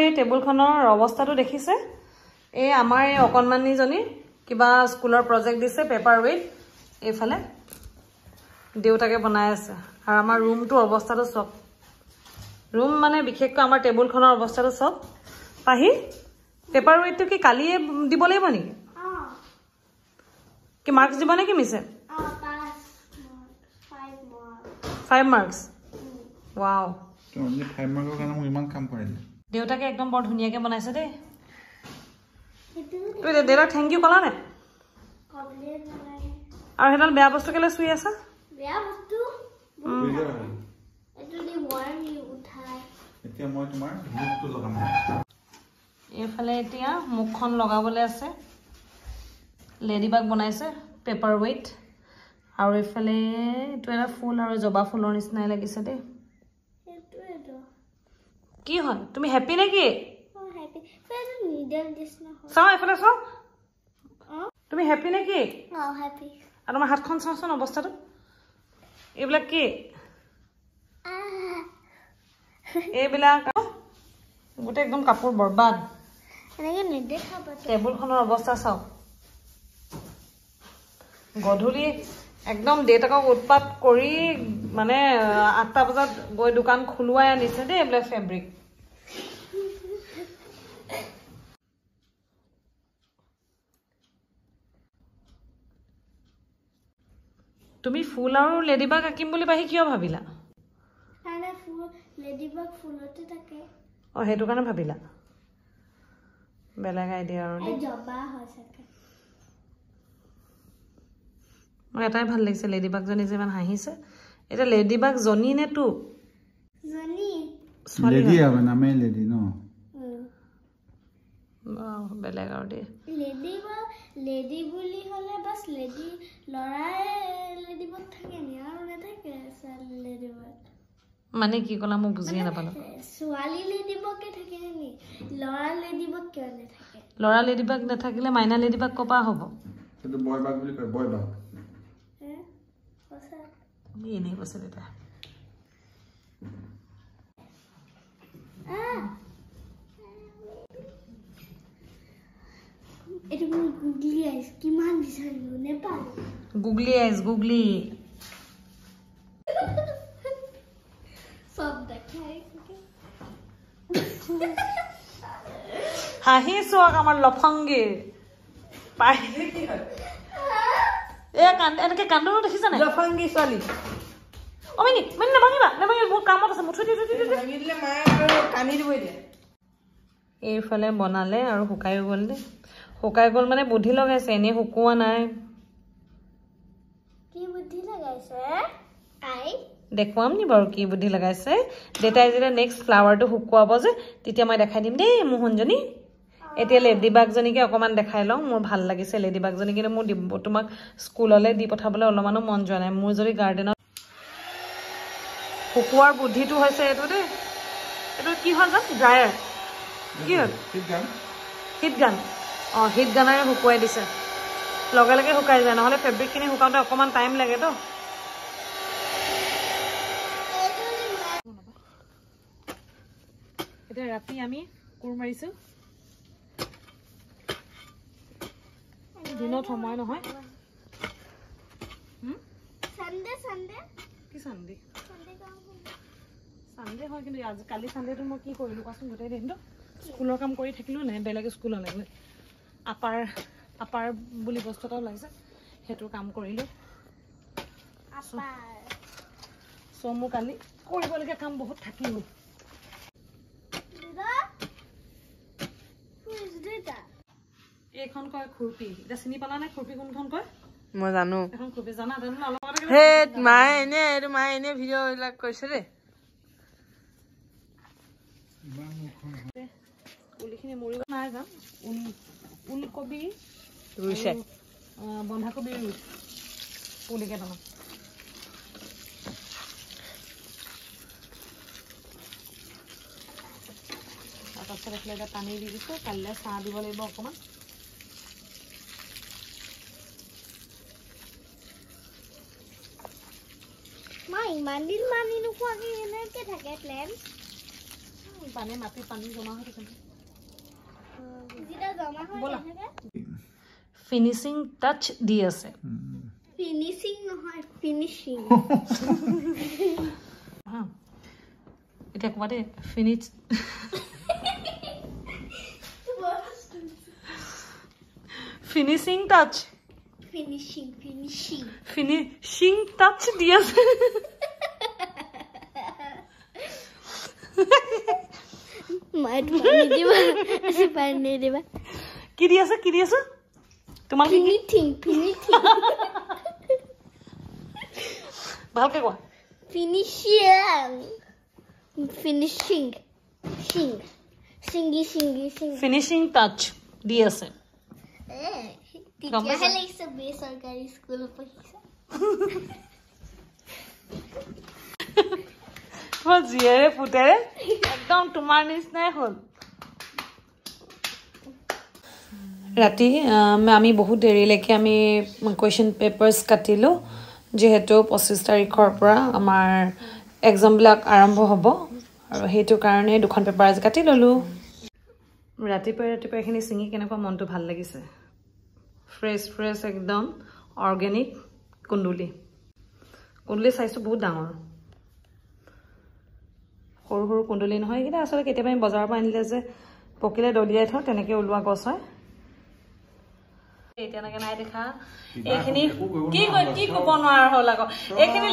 এই টেবুলখনৰ অৱস্থাটো দেখিছে এই আমাৰ এই অকনমানিজনী কিবা স্কুলৰ প্ৰজেক্ট দিছে পেপাৰ ৱেইট এইফালে দেউতাকে বনাই আছে আৰু আমাৰ ৰুমটো অৱস্থাটো সব ৰুম মানে বিশেষকৈ আমাৰ টেবুলখনৰ অৱস্থাটো সব পাহি পেপাৰ ৱেইটটো কি কালিয়ে দিব লাগিব নেকি কি মাৰ্কস দিব নেকি মিছে 5 marks wow তুমি 5 মাৰ্কৰ কাৰণে মই ইমান কাম কৰিলো দেউতাকে একদম বৰ ধুনিয়াকে বনাইছে দে তুই দেউতাক থ্যাংক ইউ কলা নে আৰু হেডাল বেয়া বস্তু কেলে সুই আছে বেয়া বস্তু এটো দি ওয়ার্ম ইউ উঠাই এতিয়া মই তোমাৰ মুখটো লগাম এফালে এতিয়া মুখখন লগাবলে আছে লেডিবাগ বনাইছে পেপাৰ ৱেইট আৰু এফালে এটো এটা ফুল আৰু জবা ফুলৰ নিচিনাই লাগিছে দে এটো কি হয় তুমি হ্যাপি নেকি হ্যাপি ফেটো নিডল দিছনা চাও এফালে চাও তুমি হ্যাপি নেকি হ্যাপি আৰু তোমাৰ হাতখন চাওচোন অৱস্থাটো এইবিলাক কি এইবিলাক গোটে একদম কাপোৰ বৰবাদ এনেকে নেদেখা পাতে টেবুলখনৰ অৱস্থা চাও গধূলি একদম দেউতাকক উৎপাত কৰি মানে 8টা বজাত গৈ দোকান খুলুৱাই আনিছে দে এইবিলাক ফেব্ৰিক তুমি ফুল আৰু লেডিবাগ আঁকিম বুলি পাহি কিয় ভাবিলা আৰে ফুল লেডিবাগ ফুলতে থাকে হেতু কাৰণে ভাবিলা বেলেগ আইডিয়া আৰু এই জবা হয় থাকে মই এটাই ভাল লাগিছে লেডিবাগ জনী যেমান হাঁহিছে এটা লেডিবাগ জনী নে তু জনি লেডি হবে নামে লেডি ন বেলেগ আৰু দে লেডি বুলি হলে বাস লেডি লৰাই লেডিবাগ থাকে নি আৰু নাথাকে লেডিবাগ মানে কি কলা মই বুজিয়ে নাপালো সোৱালি লেডিবাগে থাকে নি লৰা লেডিবাগ কিয় নাথাকে লৰা লেডিবাগ নাথাকিলে মাইনা লেডিবাগ কপা হ'ব সেইটো বয় বাগ বুলি কয় বয় বাগ আমি এনেই কৈছে দেউতা এটো মই গুগলি আইছ কিমান বিচাৰিলো নেপাল গুগলি আইছ গুগলি সব দেখাই হাঁহি চোৱাক আমাৰ লফংগী পাই কি হয় এনেকে কান্দনো দেখিছা নাই লফংগী ছোৱালী অমিনি মানে নাভাঙিবা বহুত কামত আছে মুঠি ভাঙিলে মায়ে আৰু কানি দিবই দিয়ে এইফালে বনালে আৰু শুকাই গ'ল দে শুকাই গ'ল মানে বুদ্ধি লগাইছে এনে শুকোৱা নাই কি বুদ্ধি লগাইছে আই দেখুৱাম নি বাৰু কি বুদ্ধি লগাইছে দেউতাই যেতিয়া নেক্সট ফ্লাৱাৰটো শুকুৱাব যে তেতিয়া মই দেখাই দিম দেই মোহনজনী এতিয়া লেডিবাগজনীকে অকমান দেখাই লওঁ মোৰ ভাল লাগিছে লেডিবাগজনী কিন্তু মোৰ তোমাক স্কুললৈ দি পঠাবলৈ অলপমানো মন যোৱা নাই মোৰ যদি গাৰ্ডেনত শুকুৱাৰ বুদ্ধিটো হৈছে এইটো দেই এইটো কি হয় জান ড্ৰায়াৰ কি হ'ল হিট গান হিট গানেৰে শুকুৱাই দিছে লগে লগে শুকাই যায় নহ'লে ফেব্ৰিকখিনি শুকাওঁতে অকণমান টাইম লাগেতো এতিয়া ৰাতি আমি কোৰ মাৰিছো দিনত সময় নহয় সানডে সানডে কি সানডে সানডে কাম সানডে হয় কিন্তু আজি কালি সানডেটো মই কি কৰিলো কোৱাচোন গোটেই দিনটো স্কুলৰ কাম কৰি থাকিলো নাই বেলেগ স্কুললৈ গৈ আপাৰ বুলি বস্তু এটা ওলাইছে সেইটো কাম কৰিলো আপাৰ মোৰ কালি কৰিবলগীয়া কাম বহুত থাকিল এইখন কয় খুৰপি এটা চিনি পালা নাই খুৰপি কোনখন কয় মই জানো এখন খুৰপি জানা অলপ হে মায়ে এনে ভিডিঅ' এইবিলাক কৈছে দেই উলিখিনি মৰিব নাই যাম ওলকবি ৰুইছে বন্ধাকবি ৰুইছে পুলি কেইটামান তাৰপাছত এইফালে এতিয়া পানী দি দিছোঁ কাইলৈ চাহ দিব লাগিব অকণমান মা ইমান দিন মানি নোখোৱাকে এনেকে থাকে প্লেন পানী মাটি পানী জমা হৈ থাকে যেটা জমা হয় বলা। থাকে ফিনিশিং টাচ দি আছে ফিনিশিং নহয় ফিনিশিং হা এটা কোৱা দে finish finishing touch finishing touch দি আছে মই পানী দিবা আছে পানী দিবা কি দি আছে তোমাক ফিনিশিং ভালকে কোৱা ফিনিশিং ফিনিশিং টাচ দি আছে তেতিয়াহে লাগিছে বেচৰকাৰী স্কুলত পঢ়িছা জিয়েৰে ফুটেৰে একদম তোমাৰ নিচিনাই হ'ল ৰাতি আমি বহুত দেৰিলৈকে আমি কুৱেশ্যন পেপাৰ্ছ কাটিলোঁ যিহেতু 25 তাৰিখৰ পৰা আমাৰ এক্সামবিলাক আৰম্ভ হ'ব আৰু সেইটো কাৰণে দুখন পেপাৰ আজি কাটি ল'লোঁ ৰাতিপুৱা এইখিনি ছিঙি কেনেকুৱা মনটো ভাল লাগিছে ফ্ৰেছ একদম অৰ্গেনিক কুন্দুলি চাইজটো বহুত ডাঙৰ সৰু সৰু কুন্দুলি নহয় এইকেইটা আচলতে কেতিয়াবা আমি বজাৰৰ পৰা আনিলে যে পকিলে দলিয়াই থওঁ তেনেকৈ ওলোৱা গছ হয় এতিয়ালৈকে নাই দেখা এইখিনি কি ক'ব নোৱাৰা হ'ল আকৌ এইখিনি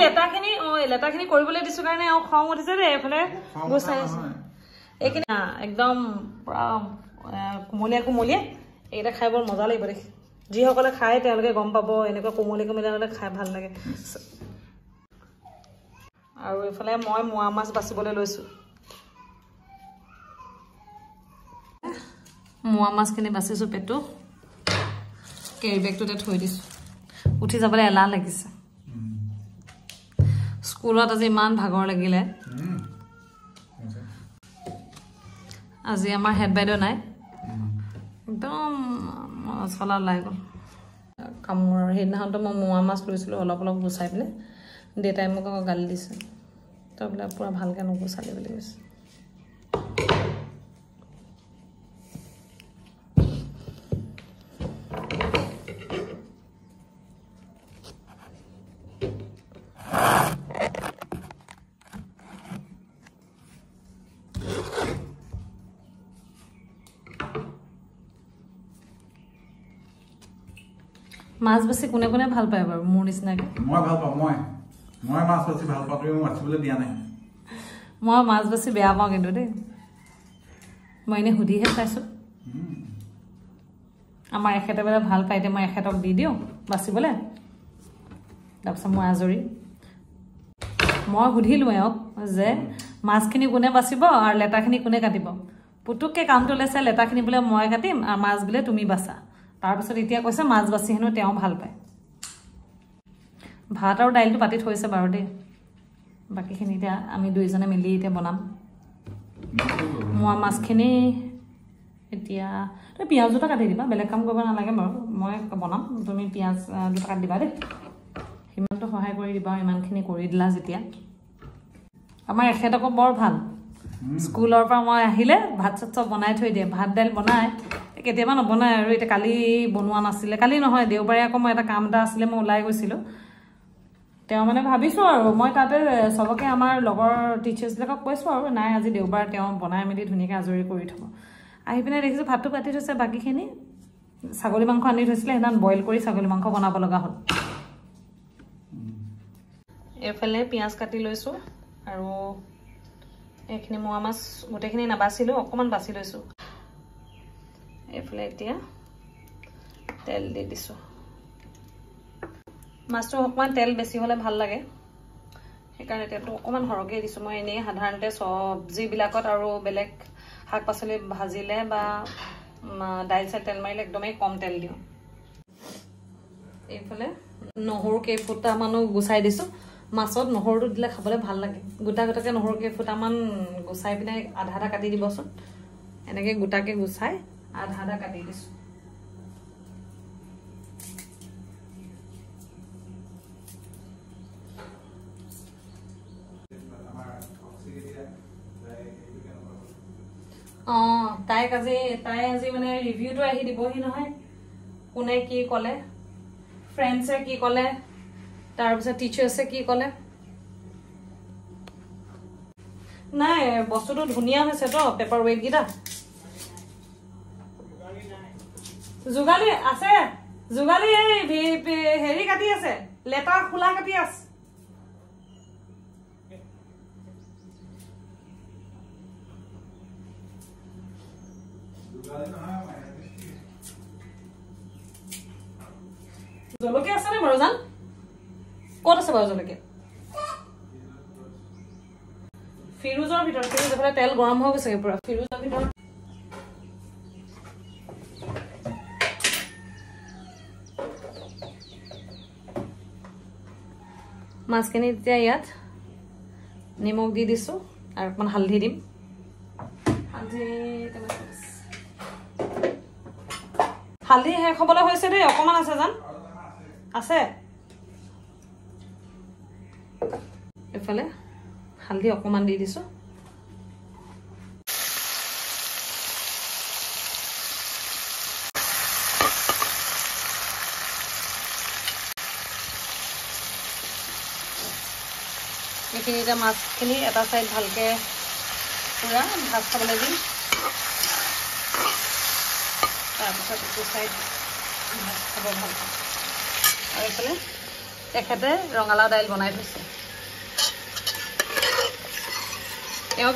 লেটাখিনি কৰিবলৈ দিছোঁ কাৰণে খং উঠিছে দেই এইফালে গুচাই আছে এইখিনি একদম পূৰা কোমলীয়া এইকেইটা খাই বৰ মজা লাগিব দেখি যিসকলে খায় তেওঁলোকে গম পাব এনেকুৱা কোমলীয়া হ'লে খাই ভাল লাগে আৰু এইফালে মই মোৱা মাছ বাচিবলৈ লৈছোঁ মোৱা মাছখিনি বাচিছোঁ পেটটো কেৰি বেগটোতে থৈ দিছোঁ উঠি যাবলৈ এলাহ লাগিছে স্কুলত আজি ইমান ভাগৰ লাগিলে আজি আমাৰ হেড বাইদেউ নাই একদম মচলা ওলাই গ'ল কামোৰ সেইদিনাখনতো মই মোৱা মাছ লৈছিলোঁ অলপ গুচাই পেলাই দেউতাই মোক আকৌ গালি দিছে তই বোলে পূৰা ভালকৈ নুগুচালি বুলি কৈছে মাছ বেছি কোনে ভাল পায় বাৰু মোৰ নিচিনাকৈ মই ভাল পাওঁ মই মাছ বেছি ভাল পাওঁ তুমি মাছিবলৈ দিয়া নাই মই মাছ বেছি বেয়া পাওঁ কিন্তু দেই মই এনেই সুধিহে চাইছোঁ আমাৰ এখেতে বোলে ভাল পায় এতিয়া মই এখেতক দি দিওঁ বাচিবলৈ তাৰপিছত মই আজৰি মই সুধিলোঁ এওঁক যে মাছখিনি কোনে বাচিব আৰু লেটাখিনি কোনে কাটিব পুতুককৈ কামটো লৈছে লেটাখিনি বোলে মই কাটিম আৰু মাছ বোলে তুমি বাচা তাৰপিছত এতিয়া কৈছে মাছ বাচি হেনো তেওঁ ভাল পায় ভাত আৰু দাইলটো পাতি থৈছে বাৰু দেই বাকীখিনি এতিয়া আমি দুইজনে মিলি এতিয়া বনাম মোৱা মাছখিনি এতিয়া তুমি পিঁয়াজ দুটা কাটি দিবা বেলেগ কাম কৰিব নালাগে বাৰু মই বনাম তুমি পিঁয়াজ দুটা কাটি দিবা দেই সিমানটো সহায় কৰি দিবা ইমানখিনি কৰি দিলা যেতিয়া আমাৰ এখেতকো বৰ ভাল স্কুলৰ পৰা মই আহিলে ভাত চাত চব বনাই থৈ দিয়ে ভাত দাইল বনাই কেতিয়াবা নবনায় আৰু এতিয়া কালি বনোৱা নাছিলে কালি নহয় দেওবাৰে আকৌ মই এটা কাম এটা আছিলে মই ওলাই গৈছিলোঁ তেওঁ মানে ভাবিছোঁ আৰু মই তাতে চবকে আমাৰ লগৰ টিচাৰ্ছবিলাকক কৈছোঁ আৰু নাই আজি দেওবাৰ তেওঁ বনাই মেলি ধুনীয়াকৈ আজৰি কৰি থ'ব আহি পিনে দেখিছোঁ ভাতটো কাটি থৈছে বাকীখিনি ছাগলী মাংস আনি থৈছিলে সেইদিনা বইল কৰি ছাগলী মাংস বনাব লগা হ'ল এইফালে পিঁয়াজ কাটি লৈছোঁ আৰু এইখিনি মোৱা মাছ গোটেইখিনি নাবাচিলোঁ অকণমান বাছি লৈছোঁ এইফালে এতিয়া তেল দি দিছোঁ মাছটো অকণমান তেল বেছি হ'লে ভাল লাগে সেইকাৰণে তেলটো অকণমান সৰহকৈ দিছোঁ মই এনেই সাধাৰণতে চব্জিবিলাকত আৰু বেলেগ শাক পাচলি ভাজিলে বা দাইল চাইল তেল মাৰিলে একদমেই কম তেল দিওঁ এইফালে নহৰু কেইফুটামানো গুচাই দিছোঁ মাছত নহৰুটো দিলে খাবলৈ ভাল লাগে গোটাকৈ নহৰু কেইফুটামান গুচাই পিনে আধা কাটি দিবচোন এনেকৈ গোটাকৈ গুচাই আধা কাটি দিছোঁ তাই আজি মানে ৰিভিউটো আহি দিবহি নহয় কোনে কি ক'লে ফ্ৰেণ্ডছে কি ক'লে তাৰপিছত টিচাৰ্ছে কি ক'লে নাই বস্তুটো ধুনীয়া হৈছে তো পেপাৰ ৱেট গিটা যোগালী আছে যোগালী এই হেৰি কাটি আছে লেটাৰ খোলা কাটি আছে জলকীয়া আছে নে বাৰু জান ক'ত আছে বাৰু জলকীয়া ফিৰুজৰ ভিতৰত ফিৰুজ এফালে তেল গৰম হৈ গৈছে পুৰা ফিৰুজৰ ভিতৰত মাছখিনি এতিয়া ইয়াত নিমখ দি দিছো আৰু অকমান হালধি দিম হালধি শেষ হ'বলৈ হৈছে দেই অকমান আছে জান আছে এফালে হালধি অকমান দি দিছো এইখিনি এতিয়া মাছখিনি এটা চাইড ভালকে পুৰা ভাজ খাবলৈ দিম তাৰপিছত এইটো চাইড ভাজ খাব ভালকে আৰু এইফালে তেখেতে ৰঙালাও দাইল বনাই থৈছে এওঁ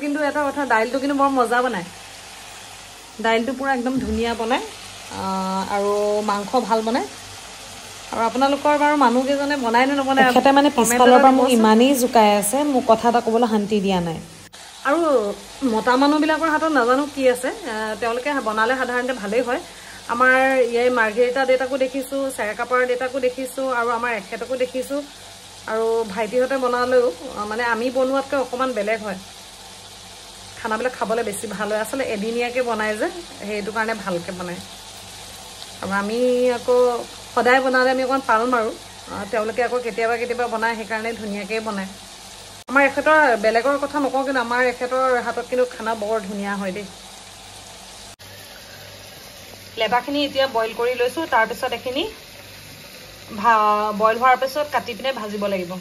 কিন্তু এটা কথা দাইলটো কিন্তু বৰ মজা বনায় দাইলটো পুৰা একদম ধুনীয়া বনায় আৰু মাংস ভাল বনায় আৰু আপোনালোকৰ বাৰু মানুহকেইজনে বনাই নে নবনাই তেখেতে মানে পিছফালৰ পৰা মোক ইমানেই জোকাই আছে মোক কথা এটা ক'বলৈ শান্তি দিয়া নাই আৰু মতা মানুহবিলাকৰ হাতত নাজানো কি আছে তেওঁলোকে বনালে সাধাৰণতে ভালেই হয় আমাৰ ইয়াৰ মাৰ্ঘেৰিটা দেউতাকো দেখিছোঁ চেৰেকাপাৰ দেউতাকো দেখিছোঁ আৰু আমাৰ এখেতকো দেখিছোঁ আৰু ভাইটিহঁতে বনালেও মানে আমি বনোৱাতকৈ অকণমান বেলেগ হয় খানাবিলাক খাবলৈ বেছি ভাল হয় আচলতে এদিনীয়াকৈ বনায় যে সেইটো কাৰণে ভালকৈ বনায় আৰু আমি আকৌ সদায় বনালে আমি অকণমান পাল মাৰোঁ তেওঁলোকে আকৌ কেতিয়াবা বনায় সেইকাৰণে ধুনীয়াকৈ বনায় আমাৰ এখেতৰ বেলেগৰ কথা নকওঁ কিন্তু আমাৰ এখেতৰ হাতত কিন্তু খানা বৰ ধুনীয়া হয় দেই লেবাখিনি এতিয়া বইল কৰি লৈছোঁ তাৰপিছত এইখিনি বইল হোৱাৰ পিছত কাটি পিনে ভাজিব লাগিব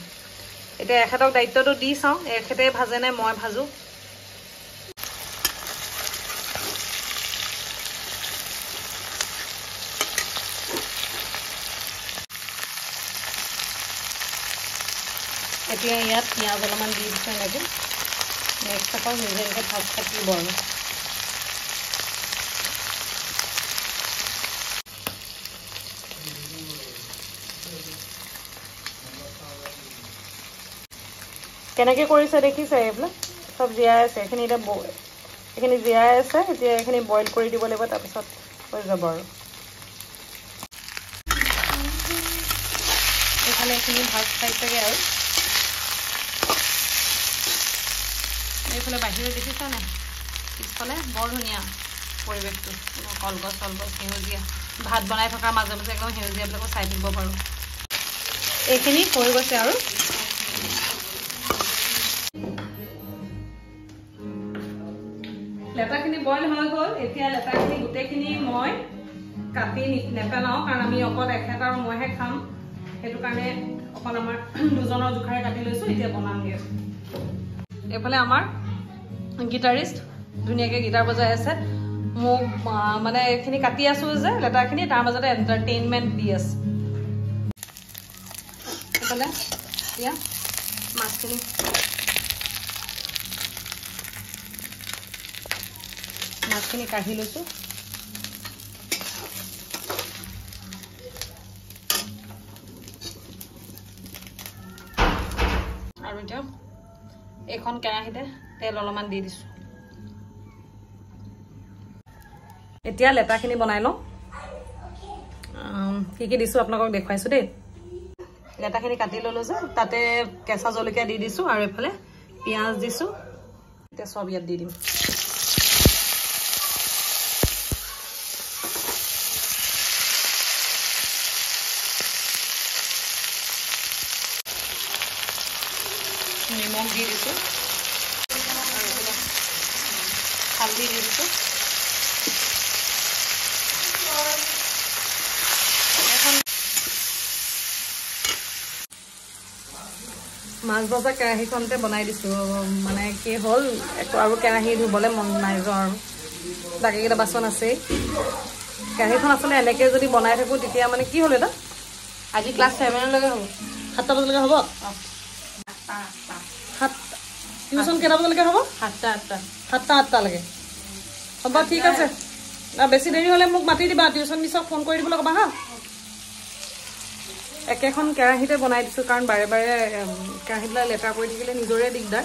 এতিয়া এখেতক দায়িত্বটো দি চাওঁ এখেতে ভাজে নে মই ভাজোঁ এতিয়া ইয়াত পিঁয়াজ অলপমান দি দিছোঁ এনেকৈ নেক্সট আকৌ নিজে ভাজ কাটিব আৰু কেনেকৈ কৰিছে দেখিছে এইবিলাক চব জীয়াই আছে এইখিনি এতিয়া এইখিনি জীয়াই আছে এতিয়া এইখিনি বইল কৰি দিব লাগিব তাৰপিছত হৈ যাব আৰু এইফালে এইখিনি ভাজ খাইছেগৈ আৰু এইফালে বাহিৰত দেখিছা নাই পিছফালে বৰ ধুনীয়া পৰিৱেশটো কলগছ চলগছ সেউজীয়া ভাত বনাই থকাৰ মাজে মাজে একদম সেউজীয়াবিলাকো চাই থাকিব পাৰোঁ এইখিনি হৈ গৈছে আৰু লেটাখিনি বইল হৈ গ'ল এতিয়া লেটাখিনি গোটেইখিনি মই কাটি নেপেলাওঁ কাৰণ আমি অকল এখেত আৰু মইহে খাম সেইটো কাৰণে অকল আমাৰ দুজনৰ জোখাৰে কাটি লৈছোঁ এতিয়া বনামগৈ এইফালে আমাৰ গিটাৰিষ্ট ধুনীয়াকৈ গিটাৰ বজাই আছে মোক মানে এইখিনি কাটি আছোঁ যে লেটাৰখিনি তাৰ মাজতে এণ্টাৰটেইনমেণ্ট দি আছে এইফালে এতিয়া মাছখিনি কাঢ়ি লৈছোঁ আৰু এতিয়া এইখন কেৰাহীতে তেল অলপমান দি দিছোঁ এতিয়া লেটাখিনি বনাই লওঁ কি দিছোঁ আপোনালোকক দেখুৱাইছোঁ দেই লেটাখিনি কাটি ল'লোঁ যে তাতে কেঁচা জলকীয়া দি দিছোঁ আৰু এইফালে পিঁয়াজ দিছোঁ এতিয়া চব ইয়াত দি দিম নিমখ দি দিছোঁ আৰু হালধি দিছোঁ এখন মাছ ভজা কেৰাহীখনতে বনাই দিছোঁ মানে কি হ'ল একো আৰু কেৰাহী ধুবলৈ মন নাই যোৱা আৰু বাকীকেইটা বাচন আছেই কেৰাহীখন আচলতে এনেকৈ যদি বনাই থাকোঁ তেতিয়া মানে কি হ'ল এটা আজি ক্লাছ 7লৈকে হ'ব 7টা বজালৈকে হ'ব 7 টিউশ্যন কেইটা বজালৈকে হ'ব 7টা 8টালৈকে হ'ব ঠিক আছে বেছি দেৰি হ'লে মোক মাতি দিবা টিউশ্যন মিছক ফোন কৰি দিবলৈ ক'বা হা একেখন কেৰাহীতে বনাই দিছোঁ কাৰণ বাৰে বাৰে কেৰাহীবিলাক লেতেৰা কৰি থাকিলে নিজৰে দিগদাৰ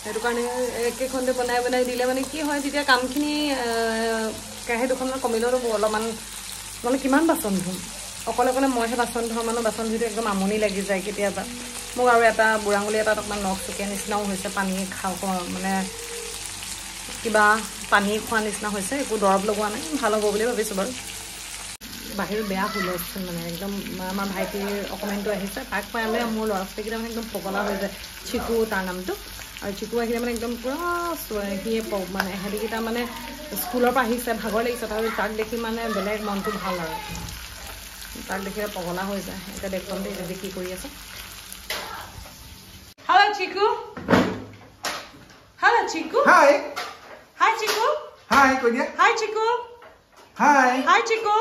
সেইটো কাৰণে একেখনতে বনাই বনাই দিলে মানে কি হয় তেতিয়া কামখিনি কেৰাহী দুখনমান কমিলেও অলপমান মানে কিমান বাচন ধুম অকলে অকলে মইহে বাচন ধোৱা মানুহ বাচন ধুই একদম আমনি লাগি যায় কেতিয়াবা মোক আৰু এটা বুঢ়াঙুলি এটাত অকণমান নখ চুকীয়া নিচিনাও হৈছে পানী খাওঁ মানে কিবা পানী খোৱা নিচিনা হৈছে একো দৰৱ লগোৱা নাই ভাল হ'ব বুলি ভাবিছোঁ বাৰু বাহিৰত বেয়া হুলস্থুল মানে একদম আমাৰ ভাইটিৰ অকমেণ্টটো আহিছে তাক পাই আমি মোৰ ল'ৰা ছোৱালীকেইটা মানে একদম পগলা হৈ যায় চিকু তাৰ নামটো আৰু চিকু আহিলে মানে একদম পূৰা সিয়ে মানে সিহঁতিকেইটা মানে স্কুলৰ পৰা আহিছে ভাগৰ লাগিছে তাৰপিছত তাক দেখি মানে বেলেগ মনটো ভাল আৰু তাক দেখিলে পগলা হৈ যায় এতিয়া দেখুৱাম দেই যদি কি কৰি আছে Hello Chiku Hello Chiku Hi Hi Chiku Hi কৈ দিয়া Hi Chiku Hi Hi Chiku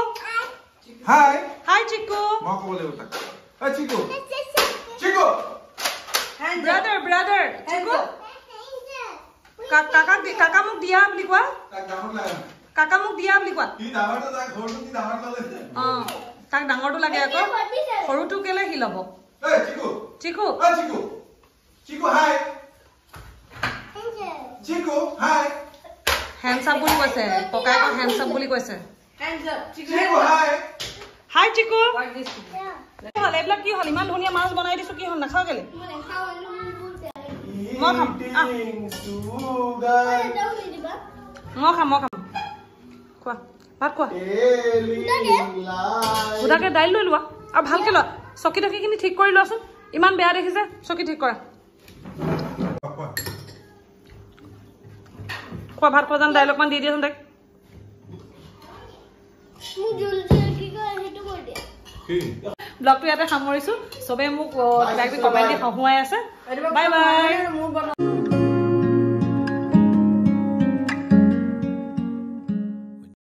Hi Hi Chiku মই ক'ব লাগিব তাক ঐ চিকু চিকু brother Chiku কাকা মোক দিয়া বুলি কোৱা তাক ডাঙৰ লাগে কাকা মোক দিয়া বুলি কোৱা কি ডাঙৰটো তাক ঘৰটো কি ডাঙৰ লাগে তাক ডাঙৰটো লাগে আকৌ সৰুটো কেলে সি ল'ব ঐ চিকু চিকু ঐ চিকু চিকু হাই চিকু হাই হেণ্ডছ আপ বুলি কৈছে ককায়েকক হেণ্ডছ আপ বুলি কৈছে চিকু হাই হাই চিকু হ'ল এইবিলাক কি হ'ল ইমান ধুনীয়া মাছ বনাই দিছোঁ কি হ'ল নাখাওঁ কেলে মই খাম মই খাম খোৱা ভাত খোৱা সুধাকে দাইল লৈ লোৱা আৰু ভালকে লোৱা চকী টকীখিনি ঠিক কৰি লোৱাচোন ইমান বেয়া দেখিছে চকী ঠিক কৰা খোৱা ভাত খোৱা যেন দাইল অকণমান দি দিয়াচোন তাইক ব্লগটো ইয়াতে সামৰিছোঁ চবে মোক কিবা কিবি কমেণ্ট দি হহুৱাই আছে বাই বাই